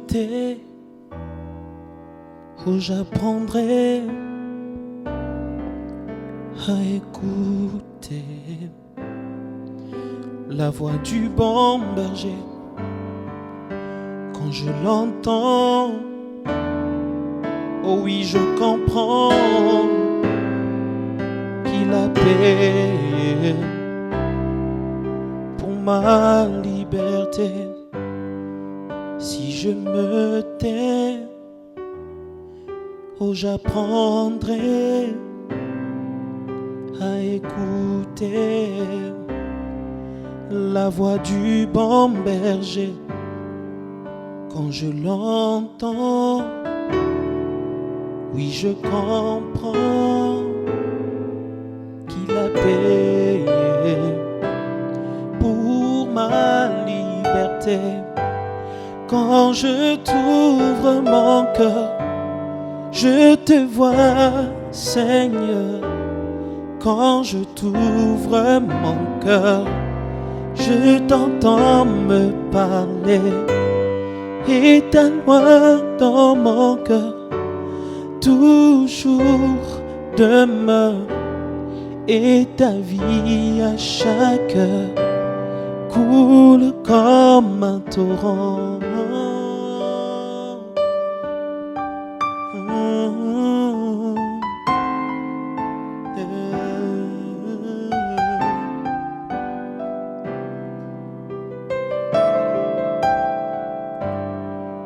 tais, oh j'apprendrai à écouter la voix du bon berger. Quand je l'entends, oh oui je comprends qu'il a payé pour ma liberté. Si je me tais, oh j'apprendrai à écouter la voix du bon berger. Quand je l'entends, oui je comprends qu'il a payé pour ma liberté. Quand je t'ouvre mon cœur, je te vois, Seigneur. Quand je t'ouvre mon cœur, je t'entends me parler. Et ta loi dans mon cœur toujours demeure. Et ta vie à chaque heure coule comme un torrent.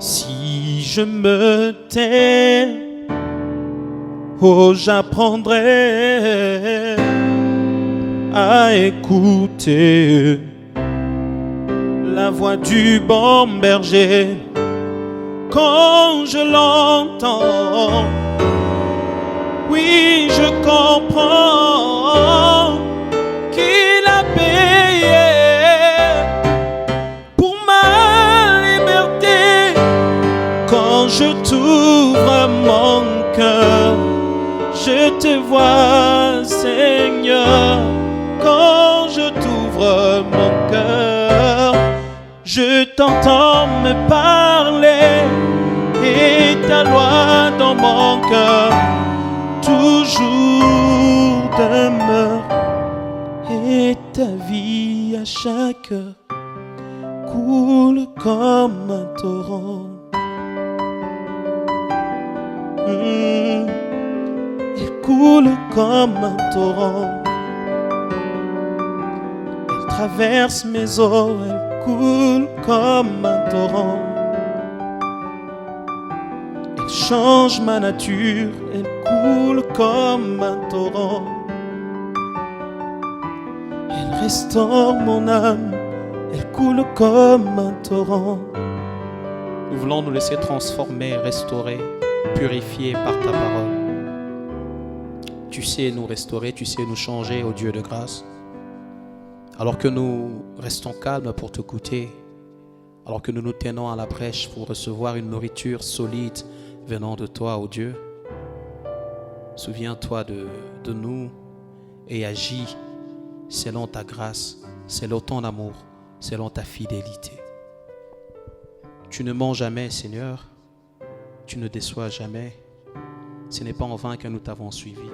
Si je me tais, oh j'apprendrai à écouter la voix du bon berger. Quand je l'entends, oui je comprends qu'il a payé pour ma liberté. Quand je t'ouvre mon cœur, je te vois, Seigneur. Quand je t'ouvre mon cœur, je t'entends me parler. Et ta loi dans mon cœur toujours demeure. Et ta vie à chaque heure coule comme un torrent. Elle coule comme un torrent. Elle traverse mes os, elle coule comme un torrent. Elle change ma nature, elle coule comme un torrent. Elle restaure mon âme, elle coule comme un torrent. Nous voulons nous laisser transformer, restaurer, purifier par ta parole. Tu sais nous restaurer, tu sais nous changer, ô Dieu de grâce. Alors que nous restons calmes pour te goûter, alors que nous nous tenons à la brèche pour recevoir une nourriture solide venant de toi, ô Dieu, souviens-toi de nous et agis selon ta grâce, selon ton amour, selon ta fidélité. Tu ne mens jamais, Seigneur, tu ne déçois jamais. Ce n'est pas en vain que nous t'avons suivi.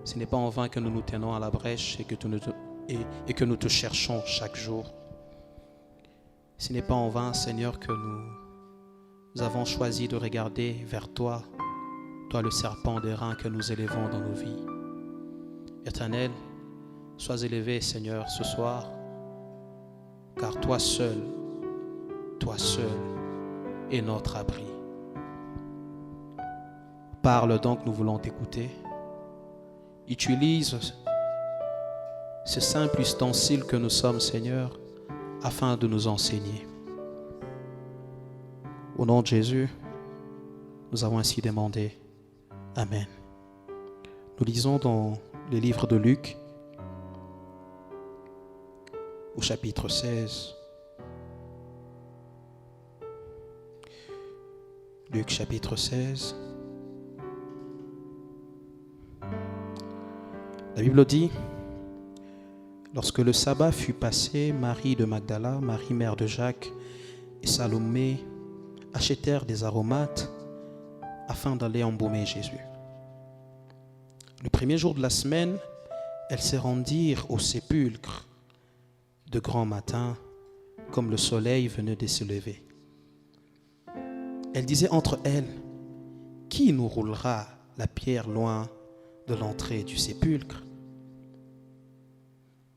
Ce n'est pas en vain que nous nous tenons à la brèche et que nous te cherchons chaque jour. Ce n'est pas en vain, Seigneur, que nous avons choisi de regarder vers toi, toi le serpent d'airain que nous élevons dans nos vies. Éternel, sois élevé, Seigneur, ce soir, car toi seul est notre abri. Parle donc, nous voulons t'écouter. Utilise ce simple ustensile que nous sommes, Seigneur, afin de nous enseigner. Au nom de Jésus, nous avons ainsi demandé. Amen. Nous lisons dans le livre de Luc, au chapitre 16. Luc chapitre 16. La Bible dit: lorsque le sabbat fut passé, Marie de Magdala, Marie mère de Jacques et Salomé achetèrent des aromates afin d'aller embaumer Jésus. Le premier jour de la semaine, elles se rendirent au sépulcre de grand matin, comme le soleil venait de se lever. Elles disaient entre elles, « Qui nous roulera la pierre loin de l'entrée du sépulcre ?»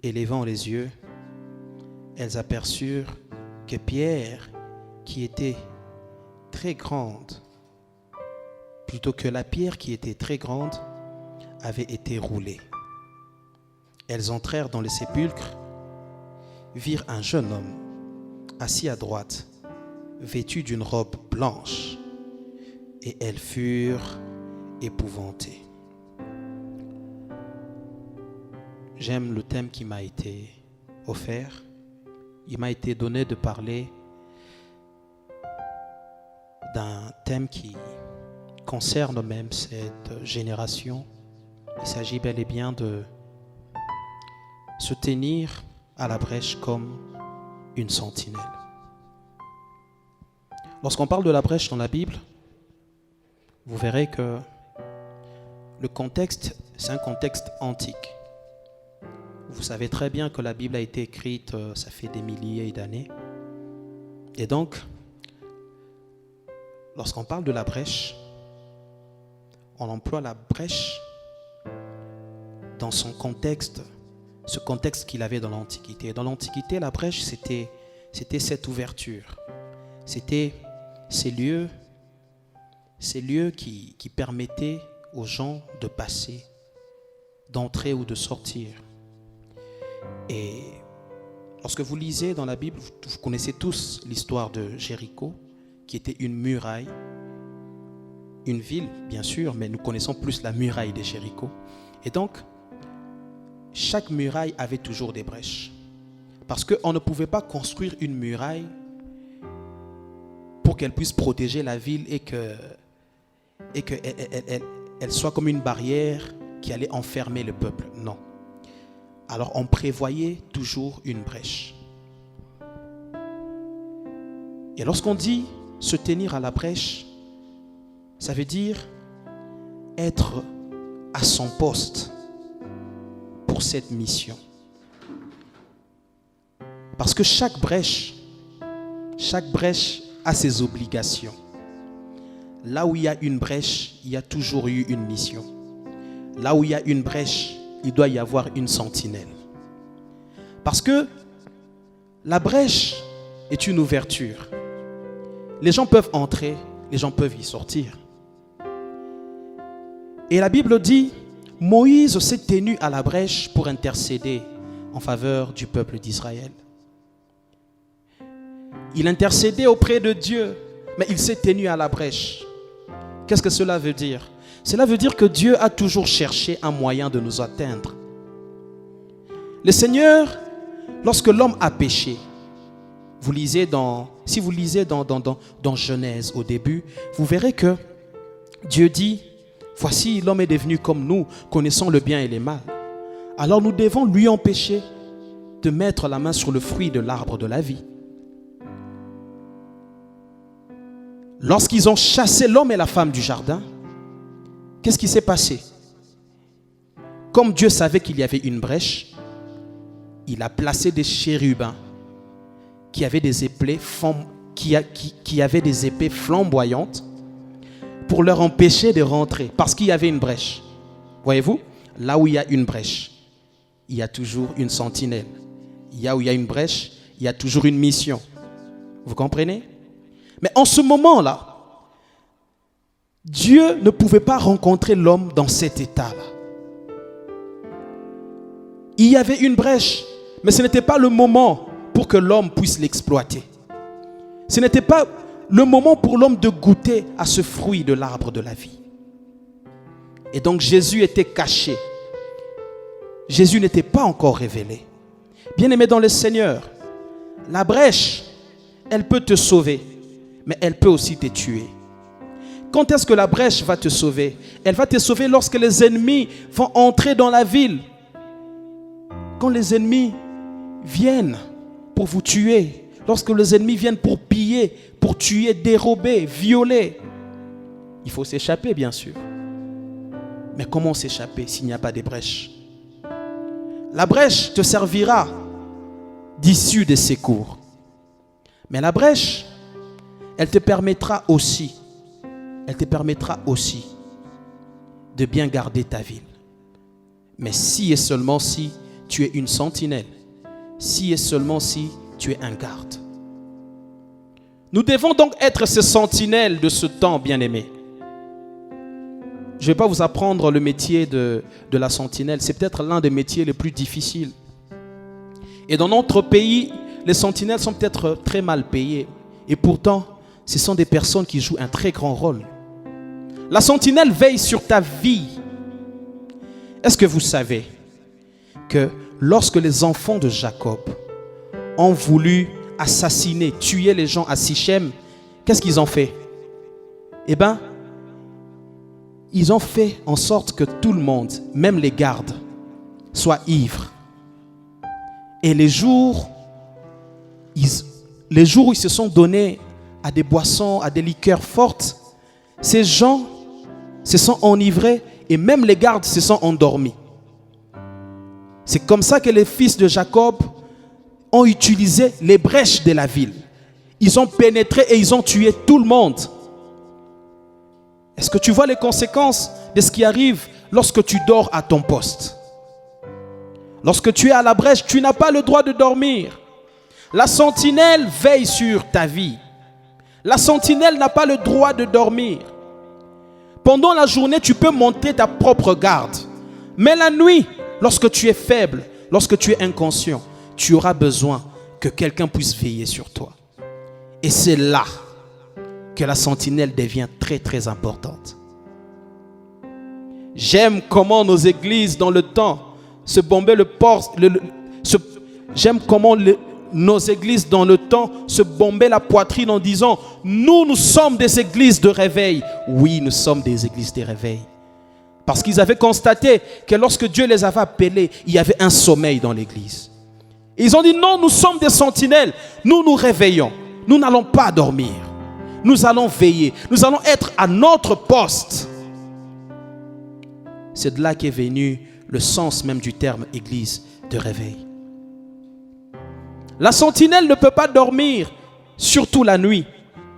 Élevant les yeux, elles aperçurent que Pierre, qui était très grande, plutôt que la pierre qui était très grande, avait été roulée. Elles entrèrent dans le sépulcre, virent un jeune homme assis à droite, vêtu d'une robe blanche, et elles furent épouvantées. J'aime le thème qui m'a été offert. Il m'a été donné de parler d'un thème qui concerne même cette génération. Il s'agit bel et bien de se tenir à la brèche comme une sentinelle. Lorsqu'on parle de la brèche dans la Bible, vous verrez que le contexte, c'est un contexte antique. Vous savez très bien que la Bible a été écrite, ça fait des milliers d'années. Et donc, lorsqu'on parle de la brèche, on emploie la brèche dans son contexte, ce contexte qu'il avait dans l'Antiquité. Dans l'Antiquité, la brèche, c'était cette ouverture. C'était ces lieux qui permettaient aux gens de passer, d'entrer ou de sortir. Et lorsque vous lisez dans la Bible, vous connaissez tous l'histoire de Jéricho, qui était une muraille, une ville bien sûr, mais nous connaissons plus la muraille de Jéricho. Et donc, chaque muraille avait toujours des brèches. Parce qu'on ne pouvait pas construire une muraille pour qu'elle puisse protéger la ville et qu'elle soit comme une barrière qui allait enfermer le peuple. Non. Alors on prévoyait toujours une brèche. Et lorsqu'on dit se tenir à la brèche, ça veut dire être à son poste pour cette mission. Parce que chaque brèche a ses obligations. Là où il y a une brèche, il y a toujours eu une mission. Là où il y a une brèche, il doit y avoir une sentinelle. Parce que la brèche est une ouverture. Les gens peuvent entrer, les gens peuvent y sortir. Et la Bible dit, Moïse s'est tenu à la brèche pour intercéder en faveur du peuple d'Israël. Il intercédait auprès de Dieu, mais il s'est tenu à la brèche. Qu'est-ce que cela veut dire? Cela veut dire que Dieu a toujours cherché un moyen de nous atteindre. Le Seigneur, lorsque l'homme a péché, si vous lisez dans Genèse au début, vous verrez que Dieu dit, voici l'homme est devenu comme nous, connaissant le bien et le mal. Alors nous devons lui empêcher de mettre la main sur le fruit de l'arbre de la vie. Lorsqu'ils ont chassé l'homme et la femme du jardin, qu'est-ce qui s'est passé? Comme Dieu savait qu'il y avait une brèche, il a placé des chérubins qui avaient des épées, flamboyantes pour leur empêcher de rentrer, parce qu'il y avait une brèche. Voyez-vous, là où il y a une brèche, il y a toujours une sentinelle. Là où il y a une brèche, il y a toujours une mission. Vous comprenez? Mais en ce moment-là, Dieu ne pouvait pas rencontrer l'homme dans cet état-là. Il y avait une brèche, mais ce n'était pas le moment pour que l'homme puisse l'exploiter. Ce n'était pas le moment pour l'homme de goûter à ce fruit de l'arbre de la vie. Et donc Jésus était caché. Jésus n'était pas encore révélé. Bien-aimé dans le Seigneur, la brèche, elle peut te sauver, mais elle peut aussi te tuer. Quand est-ce que la brèche va te sauver? Elle va te sauver lorsque les ennemis vont entrer dans la ville. Quand les ennemis viennent pour vous tuer, lorsque les ennemis viennent pour piller, pour tuer, dérober, violer, il faut s'échapper, bien sûr. Mais comment s'échapper s'il n'y a pas de brèche? La brèche te servira d'issue de secours. Mais la brèche, elle te permettra aussi de bien garder ta ville. Mais si et seulement si tu es une sentinelle, si et seulement si tu es un garde. Nous devons donc être ces sentinelles de ce temps, bien-aimés. Je ne vais pas vous apprendre le métier de la sentinelle. C'est peut-être l'un des métiers les plus difficiles. Et dans notre pays, les sentinelles sont peut-être très mal payées. Et pourtant, ce sont des personnes qui jouent un très grand rôle. La sentinelle veille sur ta vie. Est-ce que vous savez que lorsque les enfants de Jacob ont voulu assassiner, tuer les gens à Sichem, qu'est-ce qu'ils ont fait? Eh bien, ils ont fait en sorte que tout le monde, même les gardes, soient ivres. Et les jours où ils se sont donnés à des boissons, à des liqueurs fortes, ces gens se sont enivrés et même les gardes se sont endormis. C'est comme ça que les fils de Jacob ont utilisé les brèches de la ville. Ils ont pénétré et ils ont tué tout le monde. Est-ce que tu vois les conséquences de ce qui arrive lorsque tu dors à ton poste? Lorsque tu es à la brèche, tu n'as pas le droit de dormir. La sentinelle veille sur ta vie. La sentinelle n'a pas le droit de dormir. Pendant la journée, tu peux monter ta propre garde. Mais la nuit, lorsque tu es faible, lorsque tu es inconscient, tu auras besoin que quelqu'un puisse veiller sur toi. Et c'est là que la sentinelle devient très très importante. J'aime comment nos églises dans le temps se bombaient j'aime comment nos églises dans le temps se bombaient la poitrine en disant « Nous sommes des églises de réveil. » Oui, nous sommes des églises de réveil. Parce qu'ils avaient constaté que lorsque Dieu les avait appelés, il y avait un sommeil dans l'église. Ils ont dit « Non, nous sommes des sentinelles. Nous nous réveillons. Nous n'allons pas dormir. Nous allons veiller. Nous allons être à notre poste. » C'est de là qu'est venu le sens même du terme église de réveil. La sentinelle ne peut pas dormir, surtout la nuit.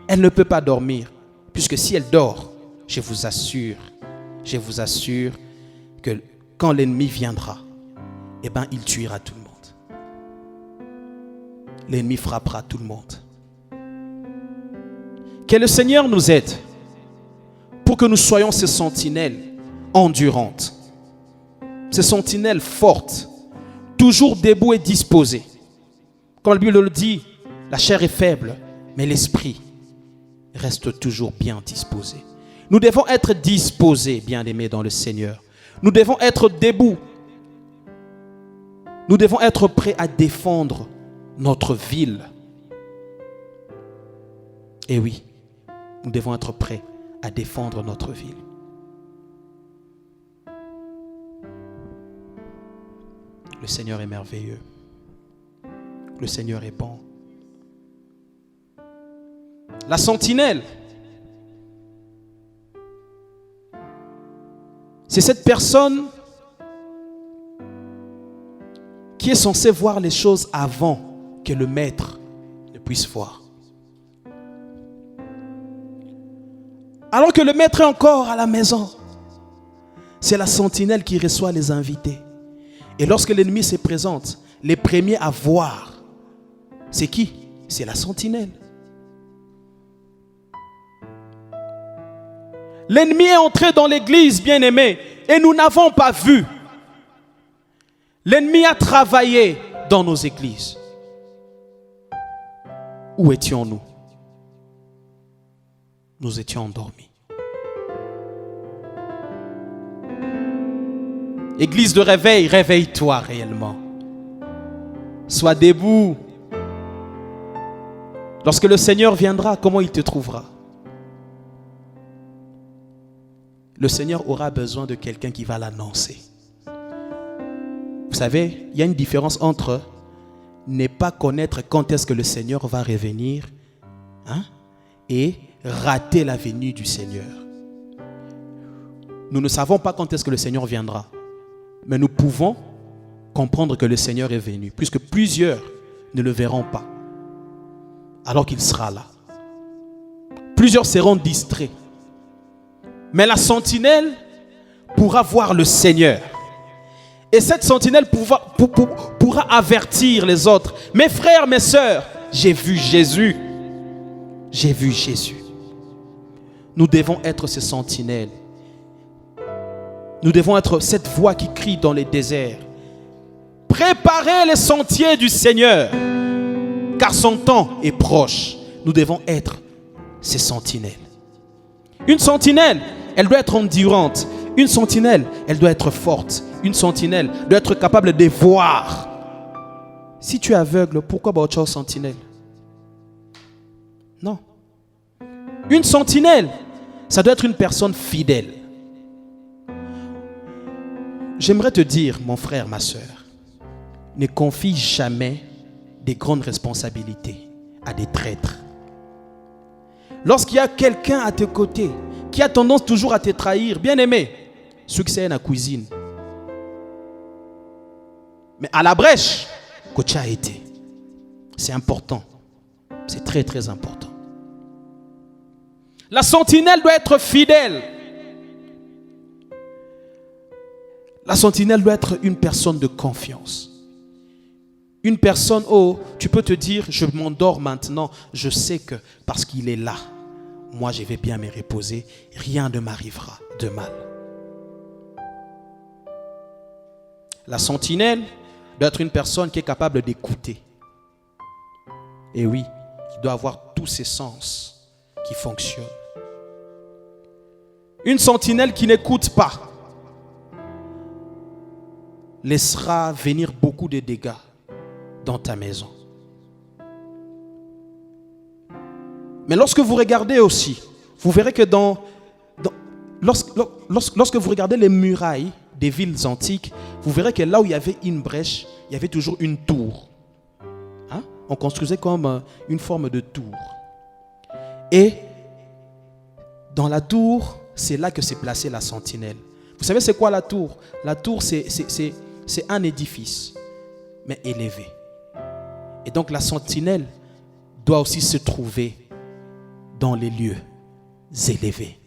Elle ne peut pas dormir, puisque si elle dort, je vous assure que quand l'ennemi viendra, eh ben, il tuera tout le monde. L'ennemi frappera tout le monde. Que le Seigneur nous aide pour que nous soyons ces sentinelles endurantes, ces sentinelles fortes, toujours debout et disposées. Comme la Bible le dit, la chair est faible, mais l'esprit reste toujours bien disposé. Nous devons être disposés, bien-aimés dans le Seigneur. Nous devons être debout. Nous devons être prêts à défendre notre ville. Et oui, nous devons être prêts à défendre notre ville. Le Seigneur est merveilleux. Le Seigneur est bon. La sentinelle, c'est cette personne qui est censée voir les choses avant que le maître ne puisse voir. Alors que le maître est encore à la maison, c'est la sentinelle qui reçoit les invités. Et lorsque l'ennemi se présente, les premiers à voir, c'est qui? C'est la sentinelle. L'ennemi est entré dans l'église, bien-aimé, et nous n'avons pas vu. L'ennemi a travaillé dans nos églises. Où étions-nous? Nous étions endormis. Église de réveil, réveille-toi réellement. Sois debout. Lorsque le Seigneur viendra, comment il te trouvera? Le Seigneur aura besoin de quelqu'un qui va l'annoncer. Vous savez, il y a une différence entre n'est pas connaître quand est-ce que le Seigneur va revenir, hein, et rater la venue du Seigneur. Nous ne savons pas quand est-ce que le Seigneur viendra, mais nous pouvons comprendre que le Seigneur est venu, puisque plusieurs ne le verront pas, alors qu'il sera là. Plusieurs seront distraits. Mais la sentinelle pourra voir le Seigneur. Et cette sentinelle pourra avertir les autres. Mes frères, mes sœurs, j'ai vu Jésus. J'ai vu Jésus. Nous devons être ces sentinelles. Nous devons être cette voix qui crie dans les déserts. Préparez les sentiers du Seigneur, car son temps est proche. Nous devons être ces sentinelles. Une sentinelle, elle doit être endurante. Une sentinelle, elle doit être forte. Une sentinelle doit être capable de voir. Si tu es aveugle, pourquoi tu es sentinelle? Non. Une sentinelle, ça doit être une personne fidèle. J'aimerais te dire, mon frère, ma soeur, ne confie jamais des grandes responsabilités à des traîtres. Lorsqu'il y a quelqu'un à tes côtés qui a tendance toujours à te trahir, bien aimé, succès dans la cuisine. Mais à la brèche, que tu as été. C'est important. C'est très très important. La sentinelle doit être fidèle. La sentinelle doit être une personne de confiance. Une personne, oh, tu peux te dire, je m'endors maintenant, je sais que parce qu'il est là, moi je vais bien me reposer, rien ne m'arrivera de mal. La sentinelle doit être une personne qui est capable d'écouter. Et oui, qui doit avoir tous ses sens qui fonctionnent. Une sentinelle qui n'écoute pas laissera venir beaucoup de dégâts dans ta maison. Mais lorsque vous regardez aussi, vous verrez que lorsque vous regardez les murailles des villes antiques, vous verrez que là où il y avait une brèche, il y avait toujours une tour. Hein? On construisait comme une forme de tour. Et dans la tour, c'est là que s'est placée la sentinelle. Vous savez c'est quoi la tour? La tour, c'est un édifice, mais élevé. Et donc la sentinelle doit aussi se trouver dans les lieux élevés.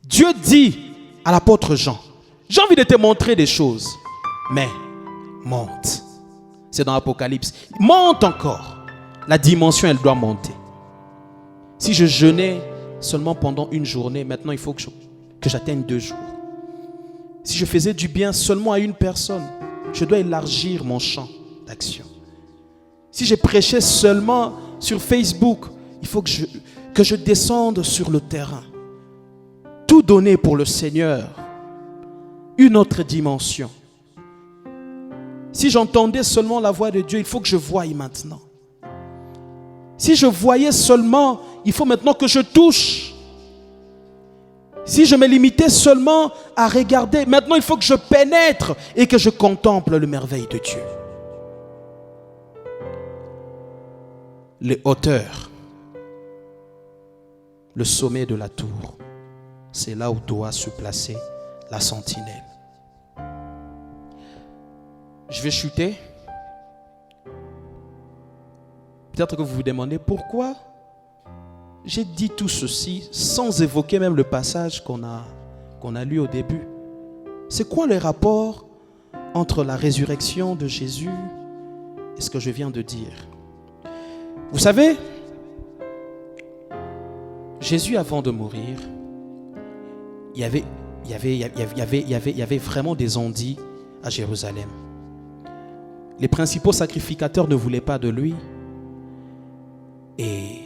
Dieu dit à l'apôtre Jean, j'ai envie de te montrer des choses, mais monte. C'est dans l'Apocalypse. Monte encore. La dimension, elle doit monter. Si je jeûnais seulement pendant une journée, maintenant il faut que j'atteigne 2 jours. Si je faisais du bien seulement à une personne, je dois élargir mon champ d'action. Si je prêchais seulement sur Facebook, il faut que je descende sur le terrain. Tout donner pour le Seigneur. Une autre dimension. Si j'entendais seulement la voix de Dieu, il faut que je voie maintenant. Si je voyais seulement, il faut maintenant que je touche. Si je me limitais seulement à regarder, maintenant il faut que je pénètre et que je contemple le merveille de Dieu. Les hauteurs, le sommet de la tour, c'est là où doit se placer la sentinelle. Je vais chuter. Peut-être que vous vous demandez pourquoi j'ai dit tout ceci sans évoquer même le passage qu'on a lu au début. C'est quoi le rapport entre la résurrection de Jésus et ce que je viens de dire? Vous savez, Jésus avant de mourir, il y avait vraiment des ondits à Jérusalem. Les principaux sacrificateurs ne voulaient pas de lui. Et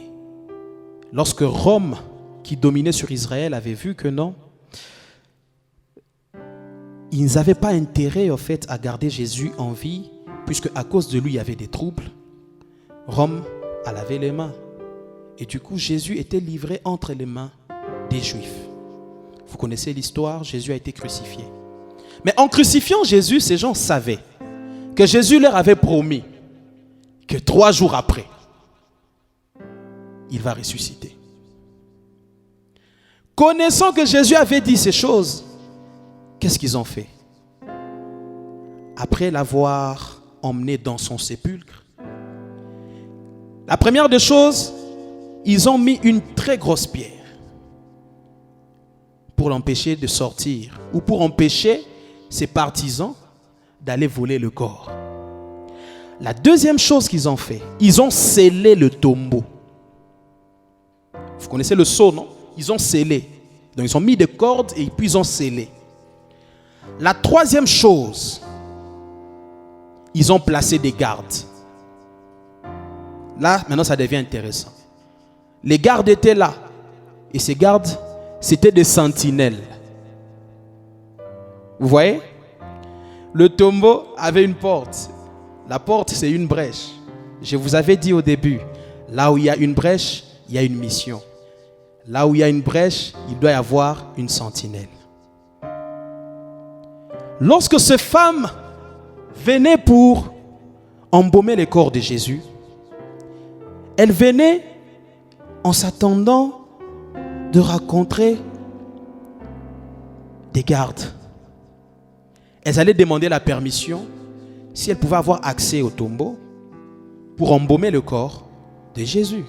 lorsque Rome, qui dominait sur Israël, avait vu que non, ils n'avaient pas intérêt en fait à garder Jésus en vie, puisque à cause de lui il y avait des troubles. Rome a lavé les mains. Et du coup, Jésus était livré entre les mains des Juifs. Vous connaissez l'histoire, Jésus a été crucifié. Mais en crucifiant Jésus, ces gens savaient que Jésus leur avait promis que 3 jours après, il va ressusciter. Connaissant que Jésus avait dit ces choses, qu'est-ce qu'ils ont fait? Après l'avoir emmené dans son sépulcre, la première des choses, ils ont mis une très grosse pierre pour l'empêcher de sortir ou pour empêcher ses partisans d'aller voler le corps. La deuxième chose qu'ils ont fait, ils ont scellé le tombeau. Vous connaissez le sceau, non? Ils ont scellé. Donc ils ont mis des cordes et puis ils ont scellé. La troisième chose, ils ont placé des gardes. Là, maintenant ça devient intéressant. Les gardes étaient là. Et ces gardes, c'était des sentinelles. Vous voyez? Le tombeau avait une porte. La porte, c'est une brèche. Je vous avais dit au début, là où il y a une brèche, il y a une mission. Là où il y a une brèche, il doit y avoir une sentinelle. Lorsque ces femmes venaient pour embaumer les corps de Jésus, elles venaient en s'attendant de rencontrer des gardes. Elles allaient demander la permission si elles pouvaient avoir accès au tombeau pour embaumer le corps de Jésus.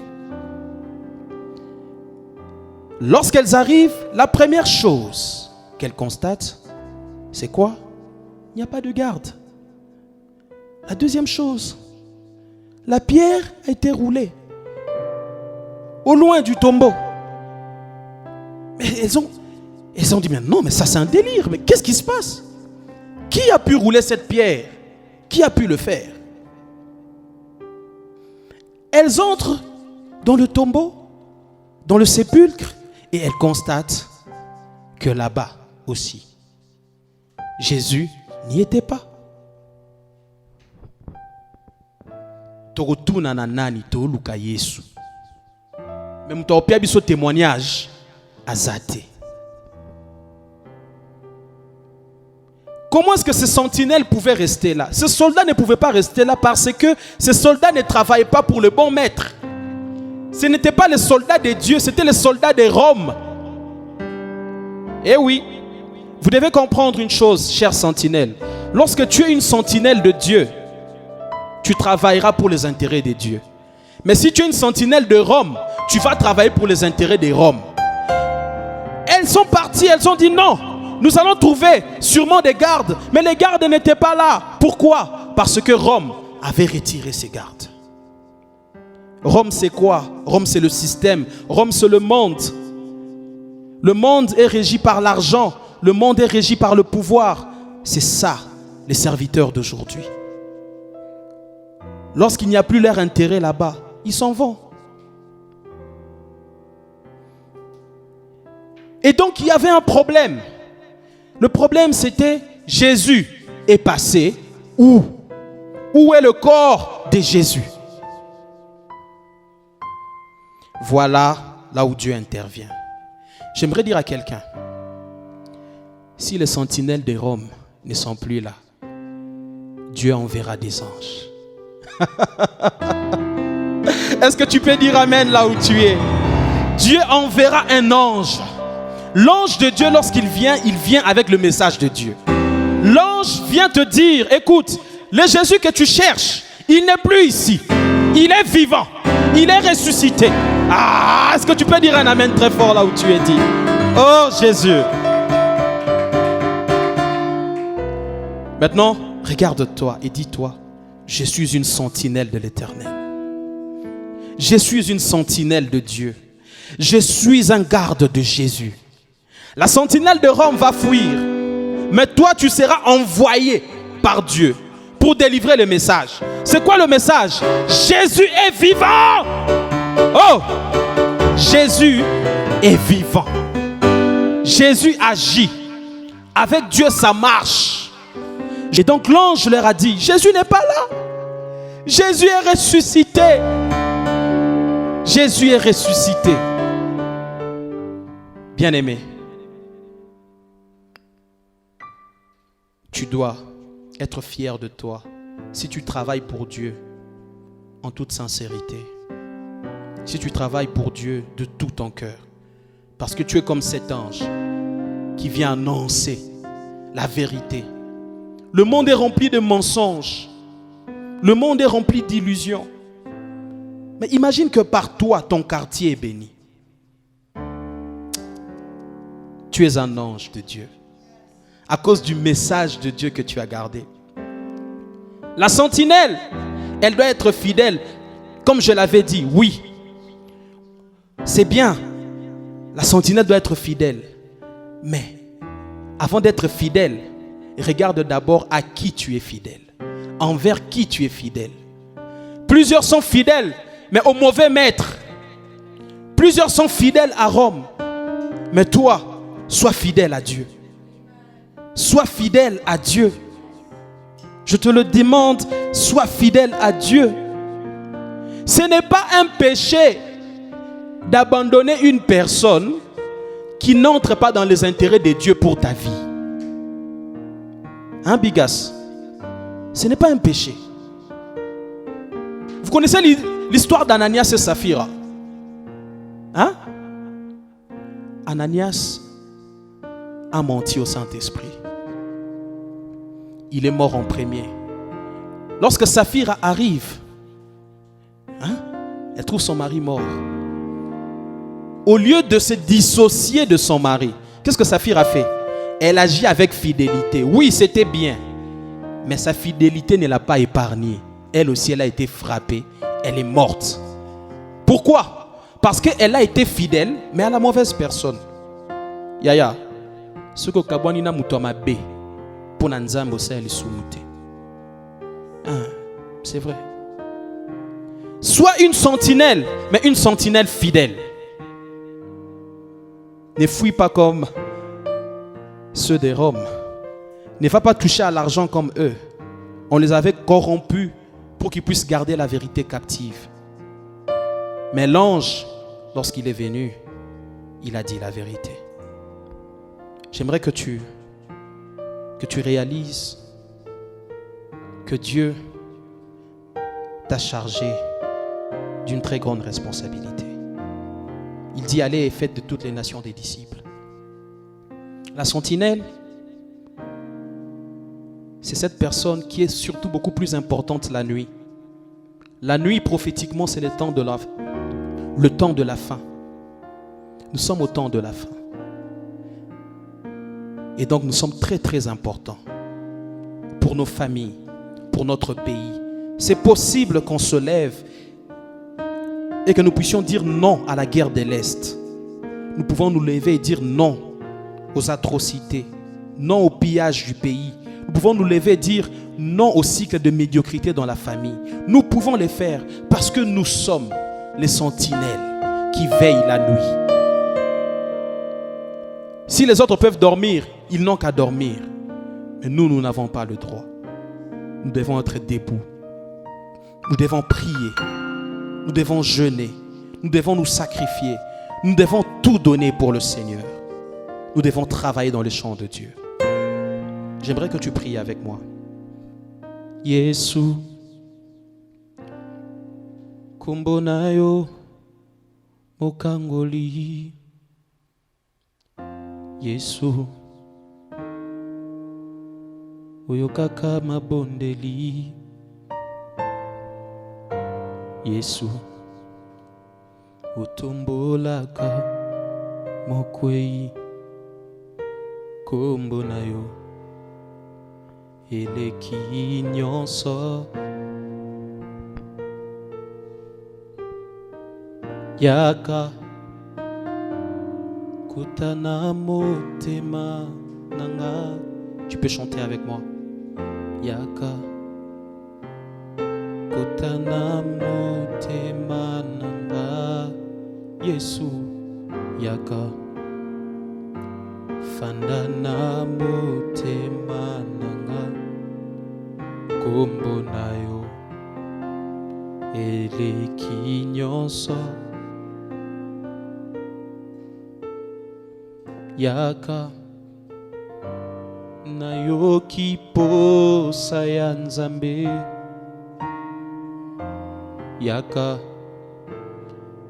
Lorsqu'elles arrivent, la première chose qu'elles constatent, c'est quoi? Il n'y a pas de garde. La deuxième chose, la pierre a été roulée au loin du tombeau. Mais elles ont dit, mais non, mais ça c'est un délire, mais qu'est-ce qui se passe? Qui a pu rouler cette pierre? Qui a pu le faire? Elles entrent dans le tombeau, dans le sépulcre, et elles constatent que là-bas aussi, Jésus n'y était pas. Torotuna na nani to luka Yesu. Même toi opia biso témoignage azate. Comment est-ce que ces sentinelles pouvaient rester là? Ces soldats ne pouvaient pas rester là parce que ces soldats ne travaillaient pas pour le bon maître. Ce n'étaient pas les soldats de Dieu, c'était les soldats de Rome. Eh oui, vous devez comprendre une chose, chère sentinelle. Lorsque tu es une sentinelle de Dieu, tu travailleras pour les intérêts de Dieu. Mais si tu es une sentinelle de Rome, tu vas travailler pour les intérêts de Rome. Elles sont parties, elles ont dit non. Nous allons trouver sûrement des gardes, mais les gardes n'étaient pas là. Pourquoi? Parce que Rome avait retiré ses gardes. Rome, c'est quoi? Rome, c'est le système. Rome, c'est le monde. Le monde est régi par l'argent. Le monde est régi par le pouvoir. C'est ça, les serviteurs d'aujourd'hui. Lorsqu'il n'y a plus leur intérêt là-bas, ils s'en vont. Et donc, il y avait un problème. Le problème, c'était Jésus est passé où? Où est le corps de Jésus? Voilà là où Dieu intervient. J'aimerais dire à quelqu'un, si les sentinelles de Rome ne sont plus là, Dieu enverra des anges. Est-ce que tu peux dire amen là où tu es? Dieu enverra un ange. L'ange de Dieu, lorsqu'il vient, il vient avec le message de Dieu. L'ange vient te dire, écoute, le Jésus que tu cherches, il n'est plus ici. Il est vivant. Il est ressuscité. Ah, est-ce que tu peux dire un amen très fort là où tu es dit? Oh Jésus. Maintenant, regarde-toi et dis-toi, je suis une sentinelle de l'Éternel. Je suis une sentinelle de Dieu. Je suis un garde de Jésus. La sentinelle de Rome va fuir. Mais toi, tu seras envoyé par Dieu pour délivrer le message. C'est quoi le message? Jésus est vivant. Oh! Jésus est vivant. Jésus agit. Avec Dieu, ça marche. Et donc l'ange leur a dit, Jésus n'est pas là. Jésus est ressuscité. Jésus est ressuscité. Bien-aimé, tu dois être fier de toi si tu travailles pour Dieu. en toute sincérité, si tu travailles pour Dieu de tout ton cœur, parce que tu es comme cet ange qui vient annoncer la vérité. Le monde est rempli de mensonges. Le monde est rempli d'illusions. Mais imagine que par toi, ton quartier est béni. Tu es un ange de Dieu. À cause du message de Dieu que tu as gardé. La sentinelle, elle doit être fidèle. Comme je l'avais dit, oui. C'est bien. La sentinelle doit être fidèle. Mais avant d'être fidèle, regarde d'abord à qui tu es fidèle. Envers qui tu es fidèle. Plusieurs sont fidèles, mais au mauvais maître. Plusieurs sont fidèles à Rome. Mais toi, sois fidèle à Dieu. Sois fidèle à Dieu. Je te le demande, sois fidèle à Dieu. Ce n'est pas un péché d'abandonner une personne qui n'entre pas dans les intérêts de Dieu pour ta vie. Hein, Bigas? Ce n'est pas un péché. Vous connaissez l'histoire d'Ananias et Saphira? Hein? Ananias a menti au Saint-Esprit. Il est mort en premier. Lorsque Saphira arrive, hein, elle trouve son mari mort. Au lieu de se dissocier de son mari, qu'est-ce que Saphira fait? Elle agit avec fidélité. Oui, c'était bien. Mais sa fidélité ne l'a pas épargnée. Elle aussi, elle a été frappée. Elle est morte. Pourquoi? Parce qu'elle a été fidèle, mais à la mauvaise personne. Yaya, ce que Kabwani na mutoma be, pour Nanzambo ça elle soumute. C'est vrai. Sois une sentinelle, mais une sentinelle fidèle. Ne fouille pas comme ceux des Roms. Ne va pas toucher à l'argent comme eux. On les avait corrompus pour qu'ils puissent garder la vérité captive. Mais l'ange, lorsqu'il est venu, il a dit la vérité. J'aimerais que tu réalises que Dieu t'a chargé d'une très grande responsabilité. Il dit, allez et faites de toutes les nations des disciples. La sentinelle, c'est cette personne qui est surtout beaucoup plus importante la nuit. La nuit, prophétiquement, c'est le temps de la fin. Nous sommes au temps de la fin. Et donc, nous sommes très, très importants pour nos familles, pour notre pays. C'est possible qu'on se lève et que nous puissions dire non à la guerre de l'Est. Nous pouvons nous lever et dire non aux atrocités, non au pillage du pays. Nous pouvons nous lever et dire non au cycle de médiocrité dans la famille. Nous pouvons le faire parce que nous sommes les sentinelles qui veillent la nuit. Si les autres peuvent dormir, ils n'ont qu'à dormir. Mais nous n'avons pas le droit. Nous devons être debout. Nous devons prier. Nous devons jeûner. Nous devons nous sacrifier. Nous devons tout donner pour le Seigneur. Nous devons travailler dans les champs de Dieu. J'aimerais que tu pries avec moi. Yesu, kumbonayo mokangoli. Yesu, oyokaka mabondeli. Yesu, otombolaka mokwei. Kombo na yo eleki nyonso. Yaka kutana motema nanga. Tu peux chanter avec moi. Yaka kutana motema nanga. Yesu yaka fandana motema nanga. Kombo na yo eleki nyonso. Yaka nayoki posa ya Nzambe. yaka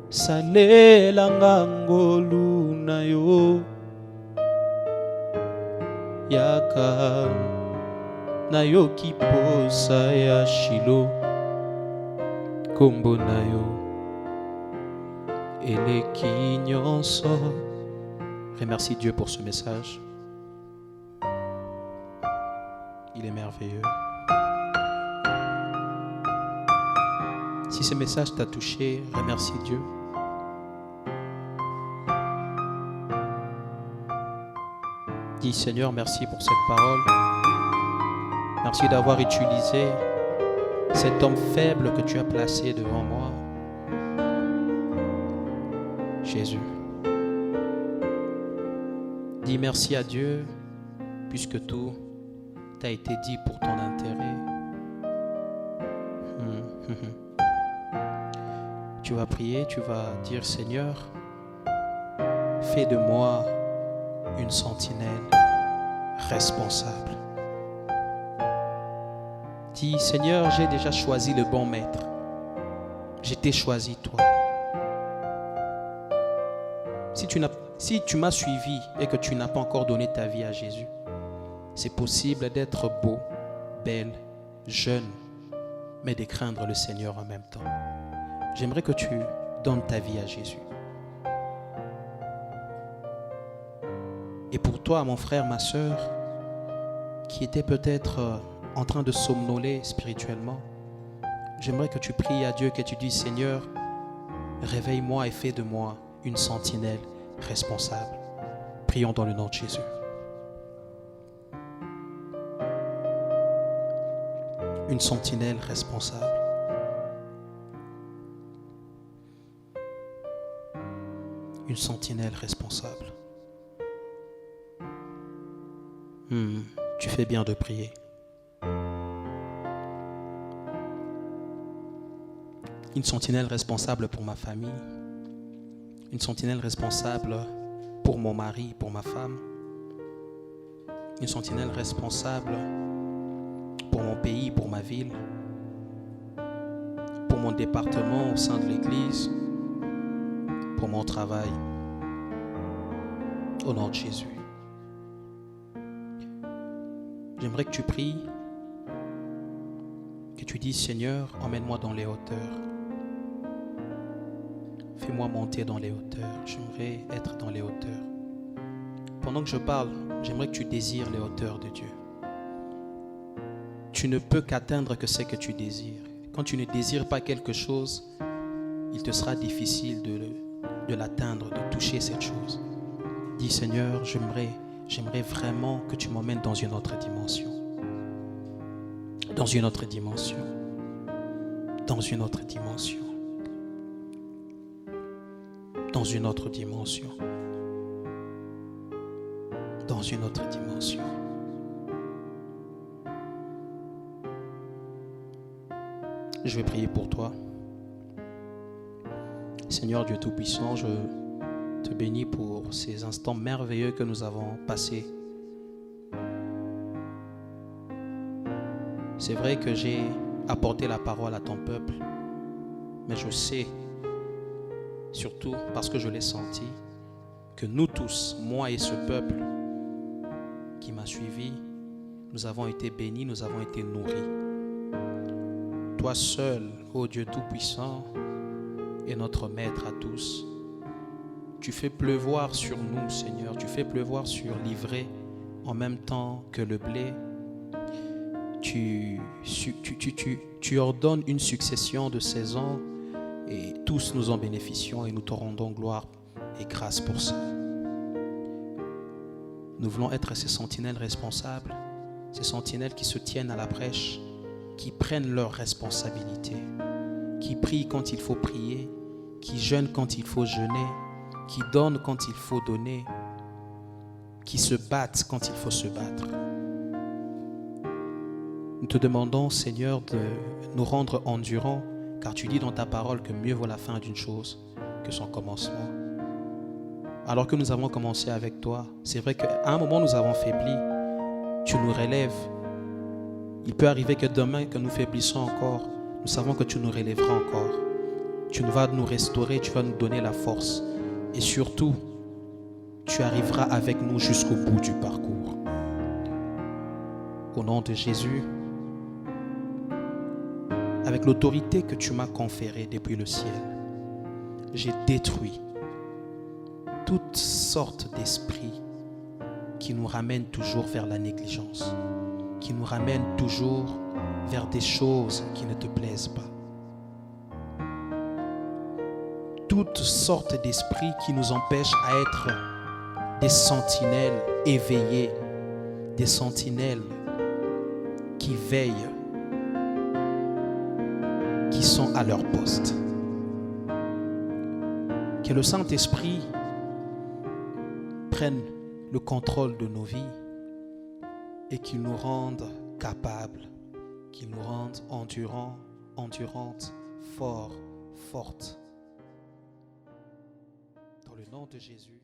salelanga ngolu na yo yaka nayoki posa ya Shilo kombo na yo eleki nyonso. Remercie Dieu pour ce message. Il est merveilleux. Si ce message t'a touché, remercie Dieu. Dis Seigneur, merci pour cette parole. Merci d'avoir utilisé cet homme faible que tu as placé devant moi. Jésus. Dis merci à Dieu puisque tout t'a été dit pour ton intérêt. Tu vas prier, tu vas dire Seigneur, fais de moi une sentinelle responsable. Dis Seigneur, j'ai déjà choisi le bon maître. Je t'ai choisi toi. Si tu m'as suivi et que tu n'as pas encore donné ta vie à Jésus, c'est possible d'être beau, belle, jeune, mais de craindre le Seigneur en même temps. J'aimerais que tu donnes ta vie à Jésus. Et pour toi, mon frère, ma soeur, qui était peut-être en train de somnoler spirituellement, j'aimerais que tu pries à Dieu, que tu dises Seigneur, réveille-moi et fais de moi une sentinelle responsable. Prions dans le nom de Jésus. Une sentinelle responsable. Une sentinelle responsable. Tu fais bien de prier. Une sentinelle responsable pour ma famille. Une sentinelle responsable pour mon mari, pour ma femme. Une sentinelle responsable pour mon pays, pour ma ville. Pour mon département au sein de l'église. Pour mon travail. Au nom de Jésus. J'aimerais que tu pries, que tu dises Seigneur, emmène-moi dans les hauteurs. Fais-moi monter dans les hauteurs. J'aimerais être dans les hauteurs. Pendant que je parle, j'aimerais que tu désires les hauteurs de Dieu. Tu ne peux qu'atteindre que ce que tu désires. Quand tu ne désires pas quelque chose, il te sera difficile de l'atteindre, de toucher cette chose. Dis Seigneur, j'aimerais vraiment que tu m'emmènes dans une autre dimension. Dans une autre dimension. Dans une autre dimension. Dans une autre dimension. Dans une autre dimension. Je vais prier pour toi. Seigneur Dieu Tout-Puissant, je te bénis pour ces instants merveilleux que nous avons passés. C'est vrai que j'ai apporté la parole à ton peuple, mais je sais, surtout parce que je l'ai senti, que nous tous, moi et ce peuple qui m'a suivi, nous avons été bénis, nous avons été nourris. Toi seul, ô Dieu Tout-Puissant, est notre Maître à tous. Tu fais pleuvoir sur nous, Seigneur. Tu fais pleuvoir sur l'ivraie en même temps que le blé. Tu ordonnes une succession de saisons et tous nous en bénéficions et nous te rendons gloire et grâce pour ça. Nous voulons être ces sentinelles responsables, ces sentinelles qui se tiennent à la brèche, qui prennent leurs responsabilités, qui prient quand il faut prier, qui jeûnent quand il faut jeûner, qui donnent quand il faut donner, qui se battent quand il faut se battre. Nous te demandons, Seigneur, de nous rendre endurants, car tu dis dans ta parole que mieux vaut la fin d'une chose que son commencement. Alors que nous avons commencé avec toi, c'est vrai qu'à un moment nous avons faibli, tu nous relèves. Il peut arriver que demain, que nous faiblissons encore, nous savons que tu nous relèveras encore. tu vas nous restaurer, tu vas nous donner la force. Et surtout, tu arriveras avec nous jusqu'au bout du parcours. Au nom de Jésus, avec l'autorité que tu m'as conférée depuis le ciel, j'ai détruit toutes sortes d'esprits qui nous ramènent toujours vers la négligence, qui nous ramènent toujours vers des choses qui ne te plaisent pas. Toutes sortes d'esprits qui nous empêchent à être des sentinelles éveillées, des sentinelles qui veillent, qui sont à leur poste. Que le Saint-Esprit prenne le contrôle de nos vies et qu'il nous rende capables, qu'il nous rende endurants, endurantes, forts, fortes. Dans le nom de Jésus.